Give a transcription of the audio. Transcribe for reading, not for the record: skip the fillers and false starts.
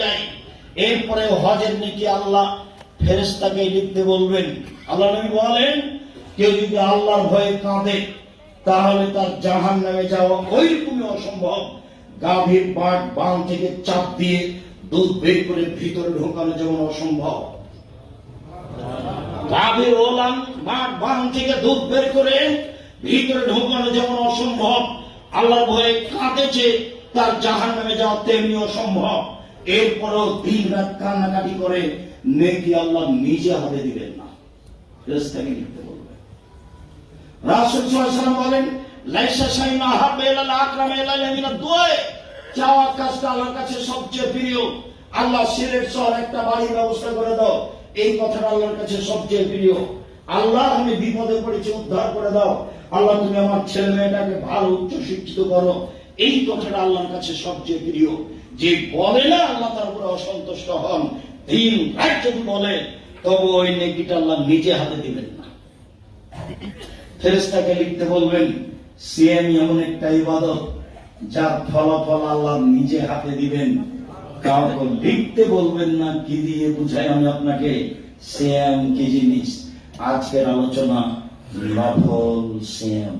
যায়। এরপরে হজের নেকি আল্লাহ ফেরেশতাকে লিখতে বলবেন। আল্লাহ নবী বলেন, কেউ যদি আল্লাহর ভয়ে কাঁদে তাহলে তার জাহান্নামে যাওয়া ওইরকমই অসম্ভব। গাভীর বান থেকে চাপ দিয়ে দুধ বের করে ভিতরে ঢোকানো যেমন অসম্ভব, গাভীর বান থেকে দুধ বের করে ভিতরে ঢোকানো যেমন অসম্ভব, আল্লাহর ভয়ে কাঁদেছে তার জাহান্নামে যাওয়া তেমনি অসম্ভব। এরপরও দিন রাত কান্নাকাটি করে নেকি আল্লাহ নিজে হাতে দিবেন না, ফেরেশতাকে লিখতে বলবেন। রাসূল সাল্লাল্লাহু আলাইহি ওয়াসাল্লাম বলেন, লাইসা শাইউন আহাব্বা ইলাল আকরাম ইলাল্লাহি মিনাদ দুআ। চাওয়া কাজটা আল্লাহর কাছে সবচেয়ে প্রিয়। আল্লাহ সিলেট শহর একটা বাড়ির ব্যবস্থা করে দাও, এই কথাটা আল্লাহর কাছে সবচেয়ে প্রিয়। আল্লাহ আমি বিপদে পড়েছি, উদ্ধার করে দাও। আল্লাহ তুমি আমার ছেলে মেয়েটাকে ভালো উচ্চ শিক্ষিত করো, এই কথাটা আল্লাহর কাছে সবচেয়ে প্রিয়। যে বলে না আল্লাহ তার উপরে অসন্তুষ্ট হন, দিন রাত যদি বলে তবে ওই নেকিটা আল্লাহ নিজে হাতে দিবেন না। ফেরেশতাকে লিখতে বলবেন। সিয়াম এমন একটা ইবাদত যার ফলাফল আল্লাহ নিজে হাতে দিবেন, কাউকে লিখতে বলবেন না। কি দিয়ে বুঝাই আমি আপনাকে সিয়াম কি জিনিস? আজকের আলোচনা নফল সিয়াম।